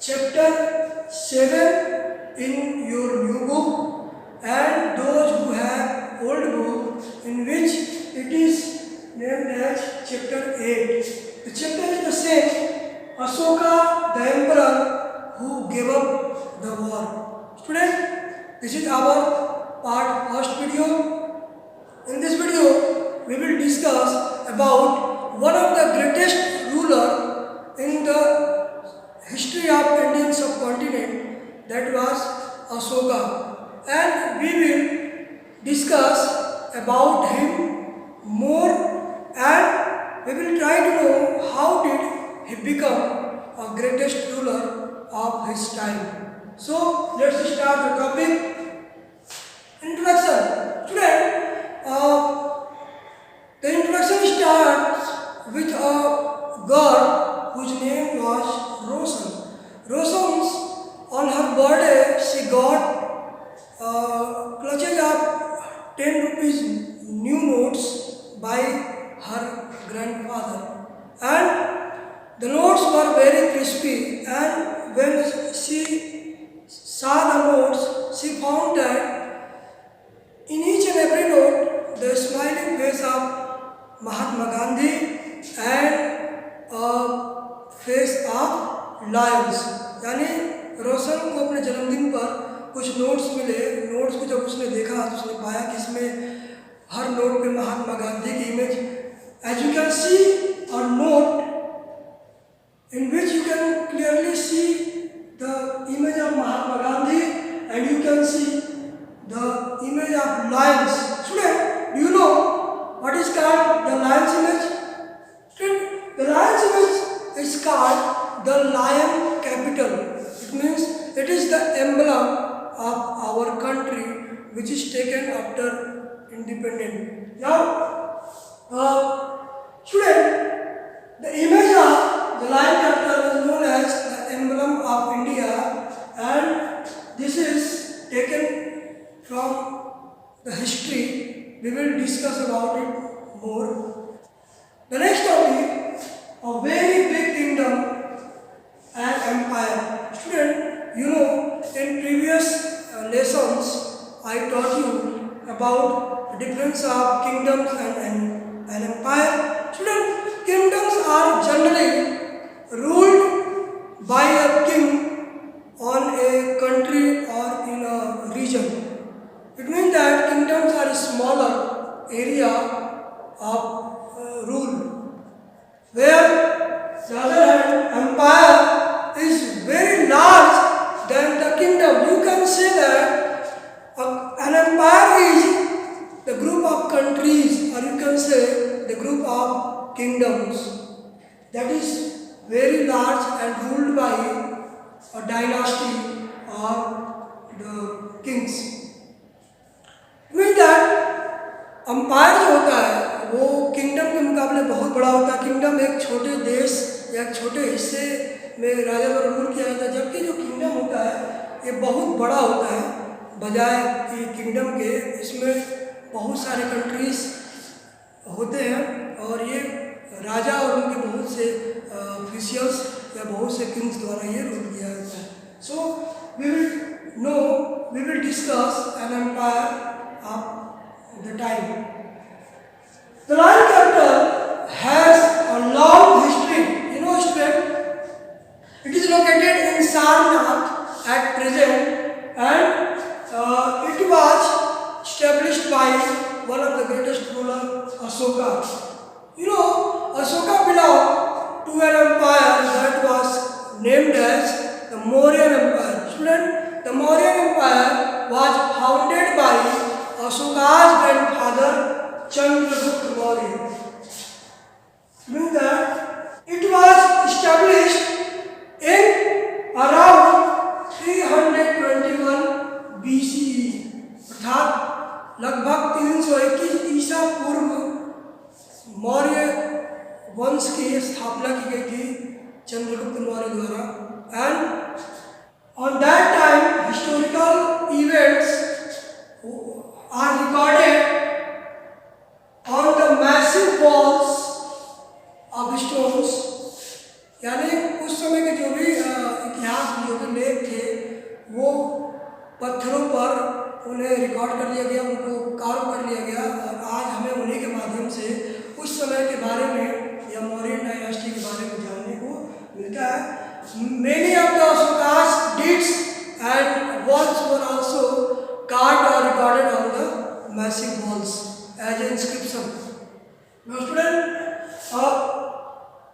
chapter 7 in your new book, and those who have old book in which it is named as chapter 8. The chapter is the same, Ashoka the emperor who gave up the war. Student, this is our part first video. In this video, we will discuss about one of the greatest ruler in the history of Indian subcontinent, that was Ashoka, and we will discuss about him more, and we will try to know how did he become a greatest ruler of his time. So let's start the topic. Introduction. Today, the introduction starts with a girl whose name was Roshan. Roshan's, on her birthday, she got clutches of 10 rupees new notes by her grandfather, and the notes were very crispy, and when she saw the notes, she found that in each and every note, the smiling face of Mahatma Gandhi and a face of lions. यानी रोशन को अपने जन्मदिन पर कुछ notes मिले। Notes को जब उसने देखा तो उसने पाया कि इसमें हर नोट पे महात्मा गांधी की image. As you can see a note in which you can clearly see the image of Mahatma Gandhi, and you can see the image of lions. Student, do you know what is called the lion's image? Student, the lion's image is called the lion capital. It means it is the emblem of our country, which is taken after independence. Now, student, the image of the lion capital is known as the emblem of India, and this is taken from the history. We will discuss about it more. The next topic, a very big kingdom and empire. Student, you know, in previous lessons I taught you about the difference of kingdoms and an empire. Student, kingdoms are generally ruled by a king on a country or in a region. It means that kingdoms are a smaller area of rule, where the other hand, empire is very large than the kingdom. You can say that an empire is the group of countries, or you can say the group of kingdoms that is very large and ruled by a dynasty or the kings. Mean that empire जो होता है वो kingdom के मुकाबले बहुत बड़ा होता है। किंगडम एक छोटे देश या एक छोटे हिस्से में राजा द्वारा रूल किया जाता है, जबकि जो किंगडम होता है ये बहुत बड़ा होता है बजाय कि किंगडम के इसमें बहुत सारे कंट्रीज होते हैं, और ये राजा और उनके बहुत से ऑफिशियल्स या बहुत से किंग्स द्वारा ये रूल किया जाता है। So we will discuss an empire of the time. The lion capital has a long history. You know, student, it is located in Sarnath at present, and it was established by one of the greatest ruler, Ashoka. You know, Ashoka belonged to an empire that was named as the Mauryan Empire. Student, the Mauryan Empire was founded by Ashoka's grandfather Chandragupta Maurya. Means that it was established in around 321 BCE, अर्थात लगभग 321 ईसा पूर्व मौर्य वंश की स्थापना की गई थी चंद्रगुप्त मौर्य द्वारा, and on that time historical events are recorded on the massive walls of stones पर उन्हें रिकॉर्ड कर लिया गया, उनको कार्व कर लिया गया और आज हमें उन्हीं के माध्यम से उस समय के बारे में या मौर्यन डायनास्टी के बारे में जानने को मिलता है। Many of the Ashoka's deeds and walls were also carved or recorded on the massive walls as a inscription. Now student,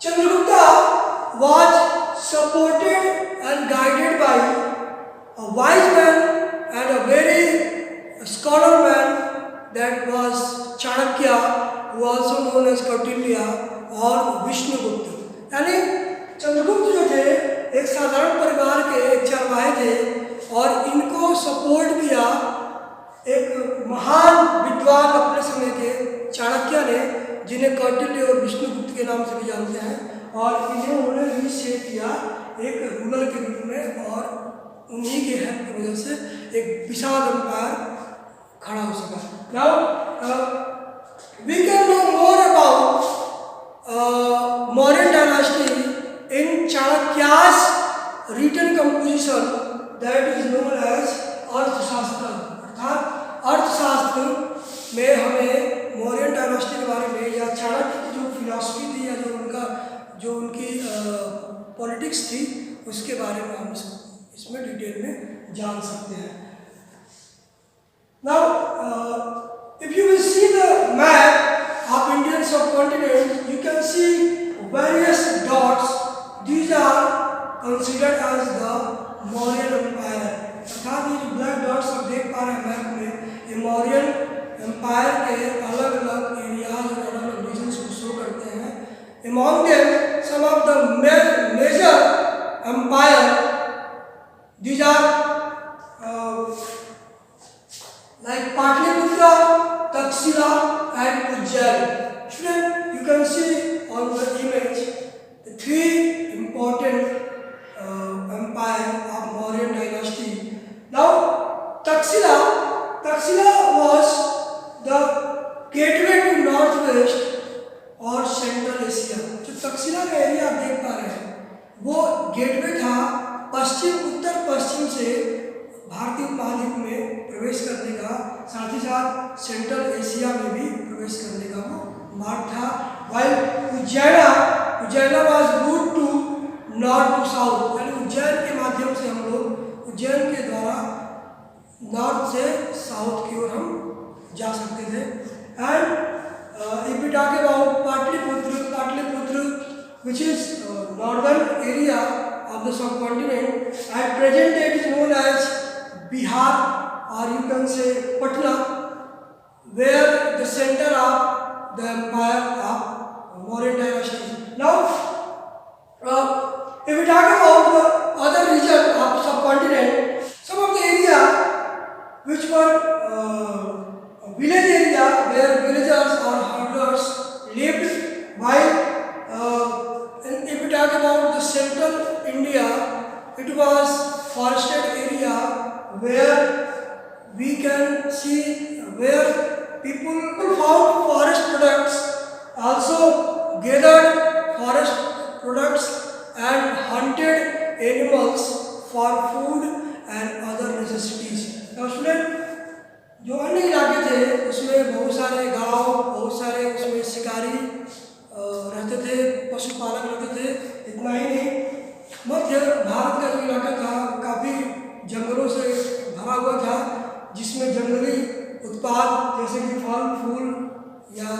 Chandragupta was supported and guided by a wise man and a very scholar man that was Chanakya, who also known as Kautilya और विष्णुगुप्त। यानी चंद्रगुप्त जो थे एक साधारण परिवार के एक चरवाहे थे और इनको सपोर्ट किया एक महान विद्वान अपने समय के चाणक्य ने, जिन्हें कौटिल्य और विष्णुगुप्त के नाम से भी जानते हैं, और इन्हें उन्होंने रीशेप किया एक रूलर के रूप में और उन्हीं के हेल्प की वजह से एक विशाल एम्पायर खड़ा हो सका। Now we can know more about Mauryan dynasty in Chanakya's written composition that is known as Arthashastra. अर्थात अर्थशास्त्र में हमें मौर्यन डायनास्टी के बारे में या चाणक्य की जो फिलॉसफी थी या जो उनकी पॉलिटिक्स थी उसके बारे में हम इसमें डिटेल में जान सकते हैं। Now if you will see the map of Indian subcontinent you can see various dots, these are considered as the Mauryan empire. अर्थात ये जो ब्लैक डॉट्स आप देख पा रहे हैं मैप में, ये मौर्यन एम्पायर के अलग अलग एरियाज और अलग अलग रीजन्स को शो करते हैं। Among them, some of the major empire, these are like Patliputra, Taxila and Ujjain. Student, you can see on the image the three important empire of Mauryan dynasty. Now, Taxila was the gateway to northwest और central Asia. जो तक्षशिला का area आप देख पा रहे हैं वो gateway था उत्तर पश्चिम से भारतीय उपमहाद्वीप में प्रवेश करने का, साथ ही साथ सेंट्रल एशिया में भी प्रवेश करने का वो मार्ग था। While Ujjaina was route to north to south, यानी उज्जैन के माध्यम से हम लोग उज्जैन के द्वारा नॉर्थ से साउथ की ओर हम जा सकते थे। And if we talk about Patliputra, which is northern area of the subcontinent, at present it is known as Bihar, or you can say Patna, where the center of the empire of Mauryan dynasty. Now, if we talk about the other region of subcontinent, some of the area which were village area where villagers or herders lived, while if we talk about the central India, it was forested area where we can see where people found forest products, also gathered forest products and hunted animals for food and other necessities. Now student, जो अन्य इलाके थे उसमें बहुत सारे गांव, बहुत सारे उसमें शिकारी रहते थे, पशुपालक रहते थे। इतना ही नहीं, मध्य भारत का जो इलाका था काफ़ी जंगलों से भरा हुआ था, जिसमें जंगली उत्पाद जैसे कि फल फूल या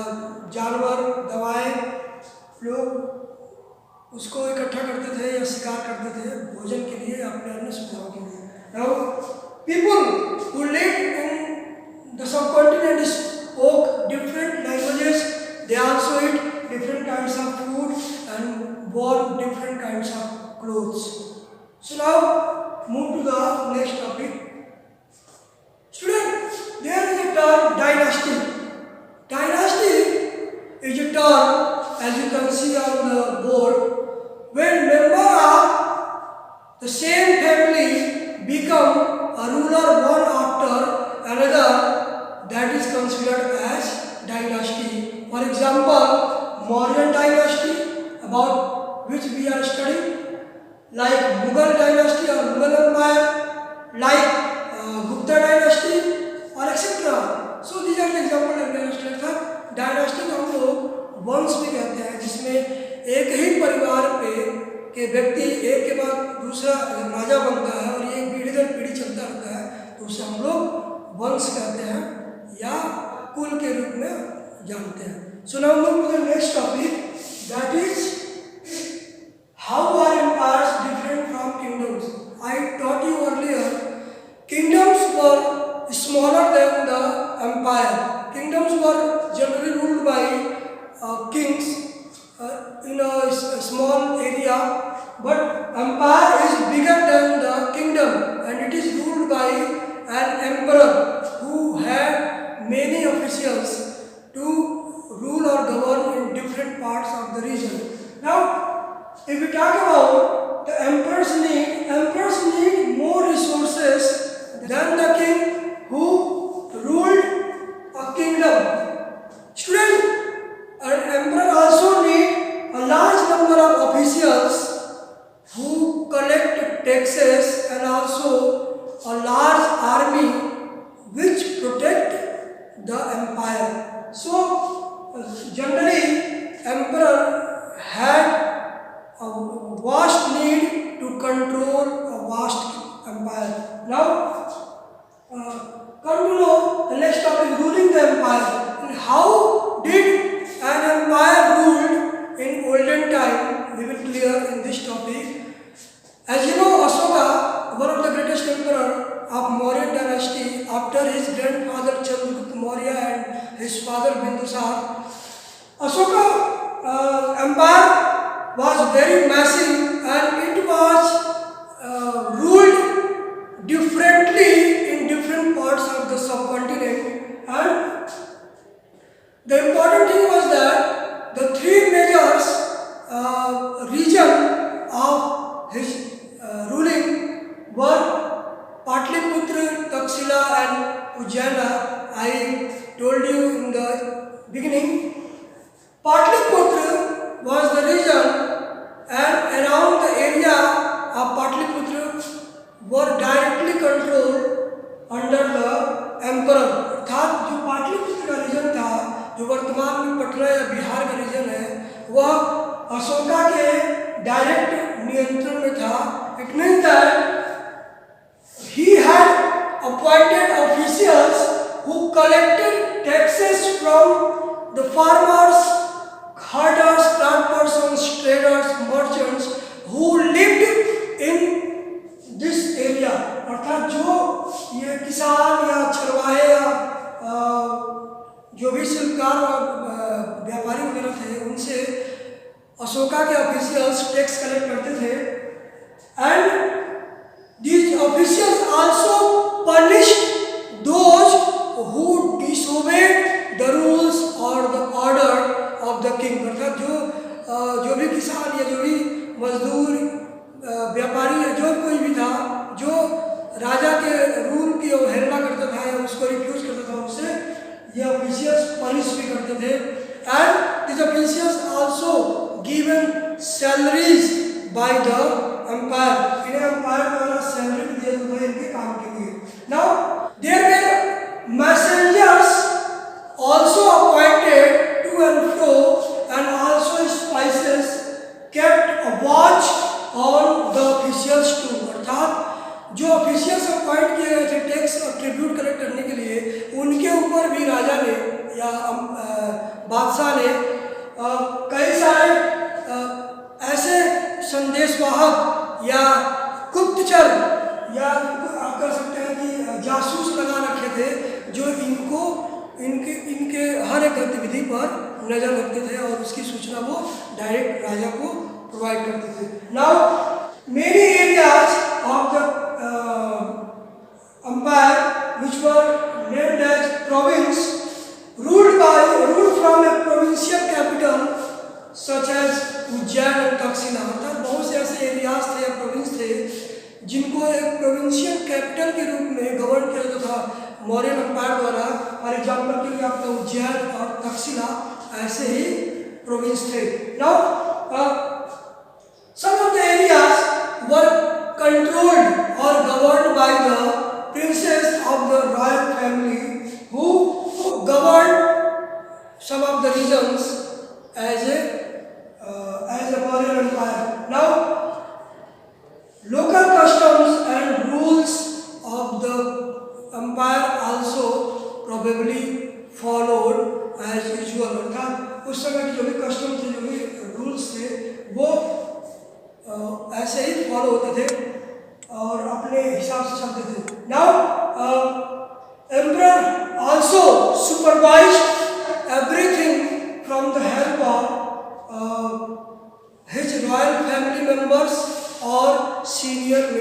जानवर, दवाएं, लोग उसको इकट्ठा करते थे या शिकार करते थे भोजन के लिए, अपने अन्य सुविधाओं के लिए। Now, people who lived in the subcontinent spoke different languages. They also eat different kinds of food and wore different kinds of clothes. So now move to the next topic. Student, there is a term dynasty. Dynasty is a term, as you can see on the board, when member of the same family become a ruler one after another, that is considered as dynasty. For example, Mauryan dynasty, about which we are studying, like Mughal dynasty or Mughal empire, like Gupta dynasty, दूसरा जब राजा बनता है और ये पीढ़ी दर पीढ़ी चलता रहता है तो उसे हम लोग वंश कहते हैं या कुल के रूप में जानते हैं। So now move to the next topic, that is how are empires different from kingdoms. I taught you earlier, kingdoms were smaller than the empire. Kingdoms were generally ruled by kings in a small area, but empire is bigger than the kingdom and it is ruled by an emperor who had many officials to rule or govern in different parts of the region. Now, if we talk about the emperors need more resources than the king who ruled a kingdom. Students, an emperor also need a large number of officials who collect taxes and also a large army which protect the empire. So, generally, emperor had a vast need to control a vast empire. Now, come to know the next topic, ruling the empire. And how did an empire ruled in olden time? We will clear in this topic. As you know, Ashoka, one of the greatest emperor of Maurya dynasty, after his grandfather Chandragupta Maurya and his father Bindusar, Ashoka empire was very massive and it was ruled differently in different parts of the subcontinent. And the important thing was that the three major region of his ruling were Patliputra, Taxila and Ujjaina. I told you in the beginning. Patliputra was the region and around the area of Patliputra were directly controlled under the emperor. अर्थात जो पाटलिपुत्र का reason था, जो वर्तमान में पटना या बिहार का reason है, वह अशोका के डायरेक्ट नियंत्रण में था. It means that he had appointed officials who collected taxes from the farmers, herders, plant persons, traders, merchants who lived in this area. अर्थात जो ये किसान या चरवाहे या जो भी शिल्पकार और व्यापारी वगैरह थे, उनसे अशोका के ऑफिशियल्स टैक्स कलेक्ट करते थे. And these officials also punished those who disobeyed the rules और the order of the king. अर्थात जो भी किसान या जो भी मजदूर व्यापारी या जो कोई भी था जो राजा के रूल की अवहेलना करता था या उसको रिफ्यूज करता था, उससे ये ऑफिशियल्स पनिश भी करते थे. And this officials also given salaries by the empire. इन्हें एम्पायर द्वारा सैलरी भी दिया जाता है इनके काम के लिए. Now there were messengers also appointed to and fro and also spices kept a watch on the officials too. अर्थात जो ऑफिशियल्स अपॉइंट किए गए थे टैक्स और ट्रिब्यूट कलेक्ट करने के लिए, उनके ऊपर भी राजा ने या बादशाह ने कई सारे ऐसे संदेशवाहक या गुप्तचर या आप कर सकते हैं कि जासूस लगा रखे थे, जो इनके हर एक गतिविधि पर नज़र रखते थे और उसकी सूचना वो डायरेक्ट राजा को प्रोवाइड करते थे. Now many areas of the empire which were named as province ruled from a provincial capital such as Ujjain और तक्षशिला. अर्थात बहुत से ऐसे एरियाज थे या प्रोविंस थे जिनको एक प्रोविंशियल कैपिटल के रूप में गवर्न किया जाता था मौर्य एम्पायर द्वारा. फॉर एग्जाम्पल के लिए आपका उज्जैन और तक्षशिला ऐसे ही प्रोविंस थे. Now some of the areas were controlled or governed by the princes of the royal family who governed some of the regions as a Mauryan empire. Now, local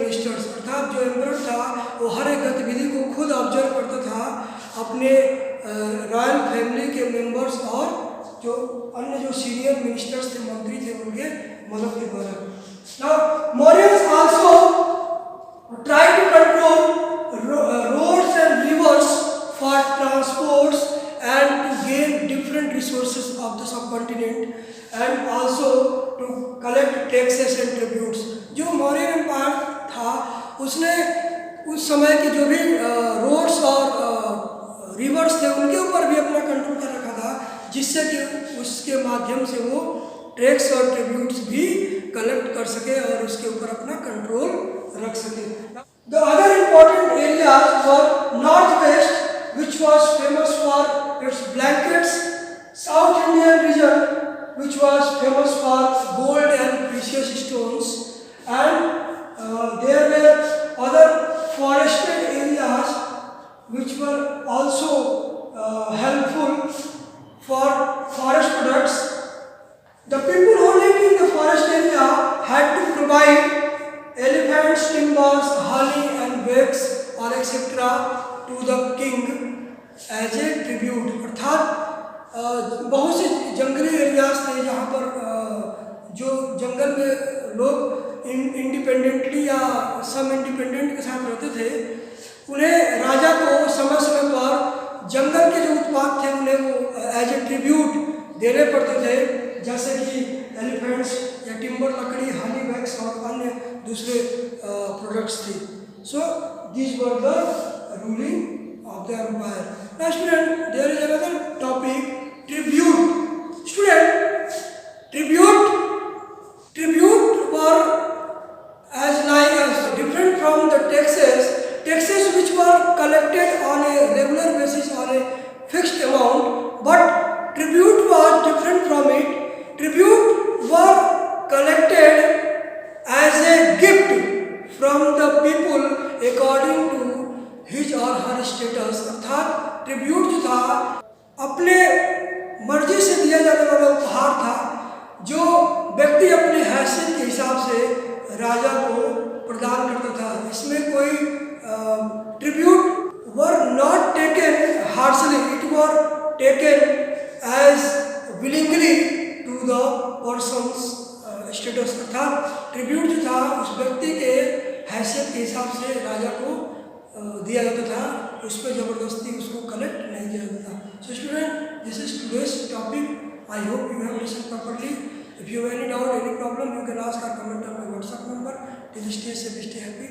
ministers, अर्थात जो emperor था वो हर एक गतिविधि को खुद observe करता था अपने रॉयल फैमिली के मेंबर्स और जो अन्य जो सीनियर मिनिस्टर्स थे, मंत्री थे, उनके मदद के द्वारा। Now Mauryans also try to control roads and rivers for transports and to gain different resources of the subcontinent and also to collect taxes and tributes। जो मौर्य एम्पायर था उसने उस समय के जो भी रोड्स और रिवर्स थे उनके ऊपर भी अपना कंट्रोल कर रखा था, जिससे कि उसके माध्यम से वो टैक्स और ट्रिब्यूट्स भी कलेक्ट कर सके और उसके ऊपर अपना कंट्रोल रख सके। The other important areas were north west which was famous for its blankets, South Indian region which was famous for gold and precious stones, and there were other forested areas which were also helpful for forest products. The people who lived in the forest area had to provide elephants, timbers, honey and wax or etc. to the king as a tribute. अर्थात बहुत से जंगली areas थे जहाँ पर जो जंगल में लोग इंडिपेंडेंटली या सम इंडिपेंडेंट के साथ रहते थे, उन्हें राजा को समय समय पर जंगल के जो उत्पाद थे उन्हें वो एज ए ट्रिब्यूट देने पड़ते थे, जैसे कि एलिफेंट्स या टिम्बर लकड़ी, हनी वैक्स और अन्य दूसरे प्रोडक्ट्स थे। So these were the ruling of the empire. Now student, there is another topic, tribute. Student, tribute were as like as different from the taxes which were collected on a regular basis on a fixed amount, but tribute was different from it. Tribute were collected as a gift from the people according to his और हर status. अर्थात tribute जो था अपने मर्जी से दिया जाने वाला उपहार था, जो व्यक्ति अपने हैसियत के हिसाब से राजा को प्रदान करता था। इसमें कोई tribute were not taken harshly, it were taken as willingly to the persons status. अर्थात ट्रिब्यूट जो था उस व्यक्ति के हैसियत के हिसाब से राजा को दिया जाता था, उस पर ज़बरदस्ती उसको कलेक्ट नहीं किया जाता था। So student, this is today's topic. I hope you have listen properly. If you have any doubt, any problem, you can ask our comment on my WhatsApp number. Till stay safe, stay happy.